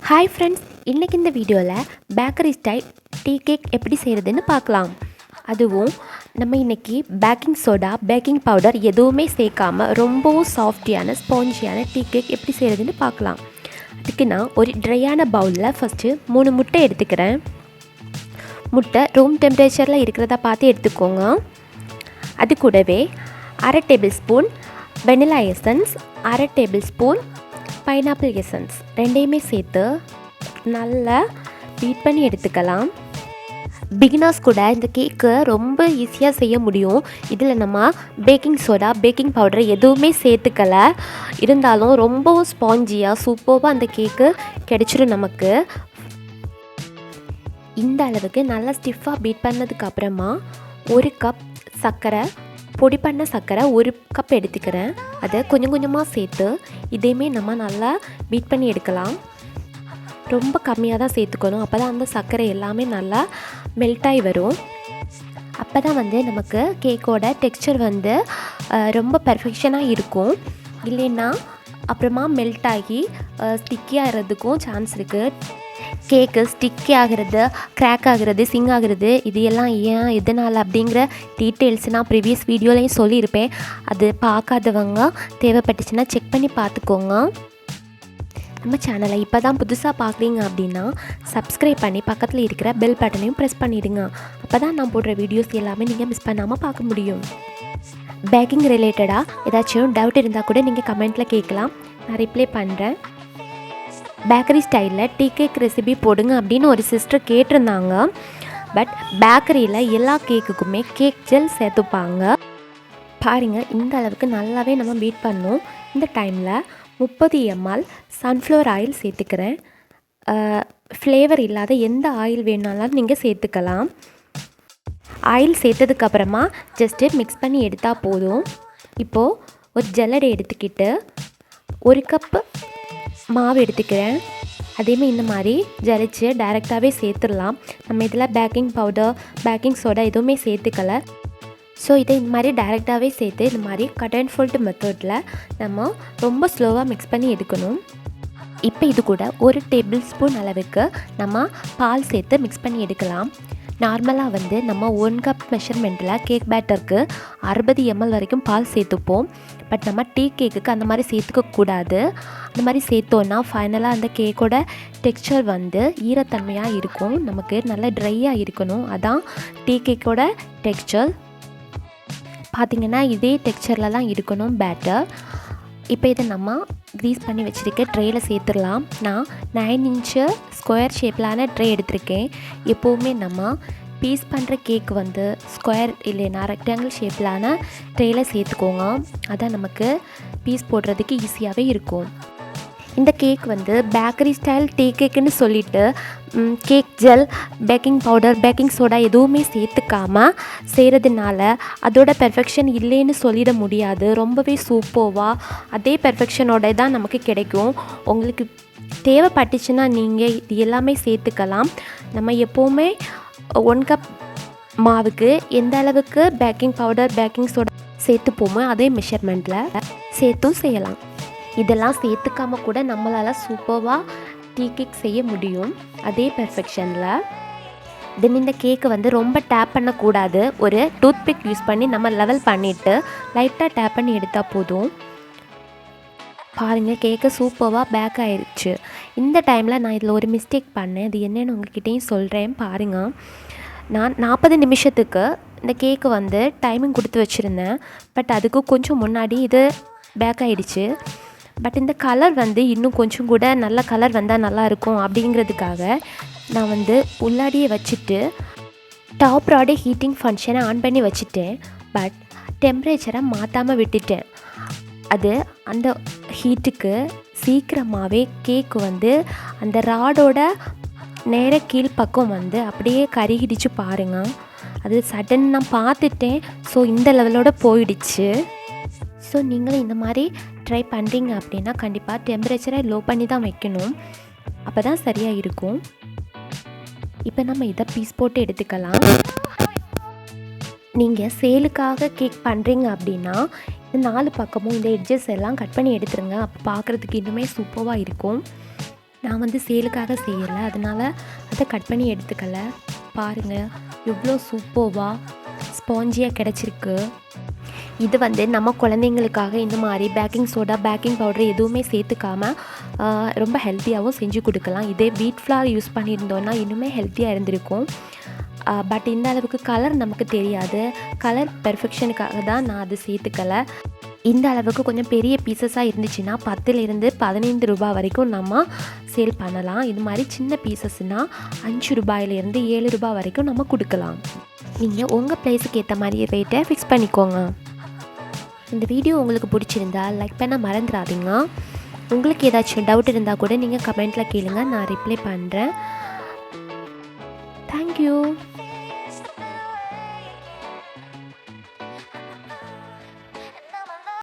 Hi friends, இன்றைக்கி இந்த வீடியோவில் பேக்கரி ஸ்டைல் டீ கேக் எப்படி செய்கிறதுன்னு பார்க்கலாம். அதுவும் நம்ம இன்றைக்கி பேக்கிங் சோடா, பேக்கிங் பவுடர் எதுவுமே சேர்க்காமல் ரொம்பவும் சாஃப்டியான ஸ்பாஞ்சியான டீ கேக் எப்படி செய்கிறதுன்னு பார்க்கலாம். அதுக்கு நான் ஒரு ட்ரையான பவுலில் ஃபஸ்ட்டு 3 முட்டை எடுத்துக்கிறேன். முட்டை ரூம் டெம்பரேச்சரில் இருக்கிறத பார்த்து எடுத்துக்கோங்க. அது கூடவே 1/2 tablespoon vanilla essence, 1/2 tablespoon pineapple essence ரெண்டையுமே சேர்த்து நல்லா பீட் பண்ணி எடுத்துக்கலாம். பிகினர்ஸ் கூட இந்த கேக்கு ரொம்ப ஈஸியாக செய்ய முடியும். இதில் நம்ம பேக்கிங் சோடா, பேக்கிங் பவுடர் எதுவுமே சேர்த்துக்கலை. இருந்தாலும் ரொம்பவும் ஸ்பாஞ்சியாக சூப்பராக அந்த கேக்கு கிடைச்சிடும் நமக்கு. இந்த அளவுக்கு நல்லா ஸ்டிஃபாக பீட் பண்ணதுக்கப்புறமா 1 கப் சர்க்கரை, பொடி பண்ண சர்க்கரை 1 கப் எடுத்துக்கிறேன். அதை கொஞ்சம் கொஞ்சமாக சேர்த்து இதையுமே நம்ம நல்லா பீட் பண்ணி எடுக்கலாம். ரொம்ப கம்மியாக தான் சேர்த்துக்கணும். அப்போ தான் அந்த சர்க்கரை எல்லாமே நல்லா மெல்ட்டாகி வரும். அப்போ தான் நமக்கு கேக்கோட டெக்ஸ்சர் ரொம்ப பெர்ஃபெக்ஷனாக இருக்கும். இல்லைன்னா அப்புறமா மெல்ட் ஆகி ஸ்டிக்கி ஆகிறதுக்கும் சான்ஸ் இருக்குது. கேக்கு ஸ்டிக்கி ஆகிறது, க்ராக் ஆகிறது, சிங் ஆகிறது, இது எல்லாம் ஏன் எதனால் அப்படிங்கிற டீட்டெயில்ஸ் நான் ப்ரீவியஸ் வீடியோலையும் சொல்லியிருப்பேன். அது பார்க்காதவங்க தேவைப்பட்டுச்சுன்னா செக் பண்ணி பார்த்துக்கோங்க. நம்ம சேனலை இப்போ தான் புதுசாக பார்க்குறீங்க அப்படின்னா சப்ஸ்கிரைப் பண்ணி பக்கத்தில் இருக்கிற பெல் பட்டனையும் ப்ரெஸ் பண்ணிவிடுங்க. அப்போ தான் நான் போடுற வீடியோஸ் எல்லாமே நீங்கள் மிஸ் பண்ணாமல் பார்க்க முடியும். பேக்கிங் ரிலேட்டடாக ஏதாச்சும் டவுட் இருந்தால் கூட நீங்கள் கமெண்ட்டில் கேட்கலாம், நான் ரிப்ளை பண்ணுறேன். பேக்கரி ஸ்டைலில் டீ கேக் ரெசிபி போடுங்க அப்படின்னு ஒரு சிஸ்டர் கேட்டிருந்தாங்க. பட் பேக்கரியில் எல்லா கேக்குக்குமே கேக் ஜெல் சேர்த்துப்பாங்க. பாருங்கள், இந்த அளவுக்கு நல்லாவே நம்ம பீட் பண்ணோம். இந்த டைமில் 30 ml சன்ஃப்ளவர் ஆயில் சேர்த்துக்கிறேன். ஃப்ளேவர் இல்லாத எந்த ஆயில் வேணாலும் நீங்கள் சேர்த்துக்கலாம். ஆயில் சேர்த்ததுக்கப்புறமா ஜஸ்ட்டு மிக்ஸ் பண்ணி எடுத்தால் போதும். இப்போது ஒரு ஜல்லடை எடுத்துக்கிட்டு 1 கப்பு மாவு எடுத்துக்கிறேன். அதேமாதிரி இந்த மாதிரி ஜலிச்சு டைரெக்டாகவே சேர்த்துடலாம். நம்ம இதில் பேக்கிங் பவுடர், பேக்கிங் சோடா எதுவுமே சேர்த்துக்கலை. ஸோ இதை இந்த மாதிரி டைரெக்டாகவே சேர்த்து இந்த மாதிரி கட் அண்ட் ஃபோல்ட் மெத்தடில் நம்ம ரொம்ப ஸ்லோவாக மிக்ஸ் பண்ணி எடுக்கணும். இப்போ இது கூட 1 டேபிள் ஸ்பூன் அளவுக்கு நம்ம பால் சேர்த்து மிக்ஸ் பண்ணி எடுக்கலாம். நார்மலாக நம்ம 1 கப் மெஷர்மெண்ட்டில் கேக் பேட்டருக்கு 60 ml வரைக்கும் பால் சேர்த்துப்போம். பட் நம்ம டீ கேக்குக்கு அந்த மாதிரி சேர்த்துக்கக்கூடாது. அந்த மாதிரி சேர்த்தோன்னா ஃபைனலாக அந்த கேக்கோட டெக்ஸ்சர் ஈரத்தன்மையாக இருக்கும். நமக்கு நல்லா ட்ரையாக இருக்கணும். அதான் டீ கேக்கோட டெக்ஸ்சர். பார்த்திங்கன்னா இதே டெக்ஸ்சரில் தான் இருக்கணும் பேட்டர். இப்போ இதை நம்ம க்ரீஸ் பண்ணி வச்சுருக்க ட்ரேயில் சேர்த்துடலாம். நான் 9 இன்ச்சு ஸ்கொயர் ஷேப்பிலான ட்ரே எடுத்திருக்கேன். எப்போவுமே நம்ம பீஸ் பண்ணுற கேக் ஸ்கொயர் இல்லைன்னா ரெக்டாங்கிள் ஷேப்பிலான ட்ரேயில் சேர்த்துக்கோங்க. அதான் நமக்கு பீஸ் போடுறதுக்கு ஈஸியாகவே இருக்கும். இந்த கேக் பேக்கரி ஸ்டைல் டீ கேக்குன்னு சொல்லிவிட்டு cake gel, baking powder, baking soda எதுவுமே சேர்த்துக்காமல் செய்கிறதுனால அதோட பெர்ஃபெக்ஷன் இல்லைன்னு சொல்லிட முடியாது. ரொம்பவே சூப்பராக அதே பெர்ஃபெக்ஷனோட தான் நமக்கு கிடைக்கும். உங்களுக்கு தேவைப்பட்டுச்சுன்னா நீங்கள் இது எல்லாமே சேர்த்துக்கலாம். நம்ம எப்போவுமே 1 கப் மாவுக்கு எந்த அளவுக்கு பேக்கிங் பவுடர், பேக்கிங் சோடா சேர்த்துப்போமோ அதே மெஷர்மெண்ட்டில் சேர்த்தும் செய்யலாம். இதெல்லாம் சேர்த்துக்காமல் கூட நம்மளால் சூப்பராக டீ கேக் செய்ய முடியும் அதே பெர்ஃபெக்ஷனில். தென் இந்த கேக்கு ரொம்ப டேப் பண்ணக்கூடாது. ஒரு டூத்பிக் யூஸ் பண்ணி நம்ம லெவல் பண்ணிவிட்டு லைட்டாக டேப் பண்ணி எடுத்தால் போதும். பாருங்கள், கேக்கு சூப்பராக பேக் ஆயிடுச்சு. இந்த டைமில் நான் இதில் ஒரு மிஸ்டேக் பண்ணேன். அது என்னென்னு உங்கள்கிட்டையும் சொல்கிறேன் பாருங்கள். நான் 40 நிமிஷத்துக்கு இந்த கேக்கு டைமிங் கொடுத்து வச்சுருந்தேன். பட் அதுக்கு கொஞ்சம் முன்னாடி இது பேக் ஆகிடுச்சு. பட் இந்த கலர் இன்னும் கொஞ்சம் கூட நல்ல கலர் வந்தால் நல்லாயிருக்கும் அப்படிங்கிறதுக்காக நான் உள்ளாடியே வச்சுட்டு டாப் ராடே ஹீட்டிங் ஃபங்க்ஷனை ஆன் பண்ணி வச்சுட்டேன். பட் டெம்பரேச்சரை மாற்றாமல் விட்டுட்டேன். அது அந்த ஹீட்டுக்கு சீக்கிரமாகவே கேக்கு அந்த ராடோட நேர கீழ்ப்பக்கம் அப்படியே கருகிடுச்சு பாருங்கள். அது சடன் நான் பார்த்துட்டேன். ஸோ இந்த லெவலோட போயிடுச்சு. ஸோ நீங்களும் இந்த மாதிரி ட்ரை பண்ணுறீங்க அப்படின்னா கண்டிப்பாக டெம்பரேச்சரை லோ பண்ணி தான் வைக்கணும். அப்போ தான் சரியாக இருக்கும். இப்போ நம்ம இதை பீஸ் போட்டு எடுத்துக்கலாம். நீங்கள் சேலுக்காக கேக் பண்ணுறீங்க அப்படின்னா இந்த 4 பக்கமும் இந்த எட்ஜஸ் எல்லாம் கட் பண்ணி எடுத்துருங்க. அப்போ பார்க்குறதுக்கு இன்னுமே சூப்பராக இருக்கும். நான் வந்து சேலுக்காக செய்யலை, அதனால் அதை கட் பண்ணி எடுத்துக்கல. பாருங்கள் எவ்வளோ சூப்பர்வாக ஸ்பாஞ்சியாக கிடச்சிருக்கு. இது வந்து நம்ம குழந்தைங்களுக்காக இந்த மாதிரி பேக்கிங் சோடா, பேக்கிங் பவுடர் எதுவுமே சேர்த்துக்காமல் ரொம்ப ஹெல்த்தியாகவும் செஞ்சு கொடுக்கலாம். இதே வீட் ஃப்ளார் யூஸ் பண்ணியிருந்தோன்னா இன்னுமே ஹெல்த்தியாக இருந்திருக்கும். பட் இந்த அளவுக்கு கலர் நமக்கு தெரியாது. கலர் பெர்ஃபெக்ஷனுக்காக தான் நான் அது சேர்த்துக்கலை. இந்த அளவுக்கு கொஞ்சம் பெரிய பீசஸாக இருந்துச்சுன்னா 10லேருந்து 15 ரூபாய் வரைக்கும் நம்ம சேல் பண்ணலாம். இது மாதிரி சின்ன பீசஸ்னால் 5 ரூபாயிலேருந்து 7 ரூபாய் வரைக்கும் நம்ம கொடுக்கலாம். நீங்கள் உங்கள் ப்ளேஸுக்கு ஏற்ற மாதிரி ரேட்டை ஃபிக்ஸ் பண்ணிக்கோங்க. இந்த வீடியோ உங்களுக்கு பிடிச்சிருந்தா லைக் பண்ண மறந்துடாதீங்க. உங்களுக்கு ஏதாச்சும் டவுட் இருந்தால் கூட நீங்கள் கமெண்ட்டில் கேளுங்க, நான் ரிப்ளை பண்ணுறேன். தேங்க்யூ.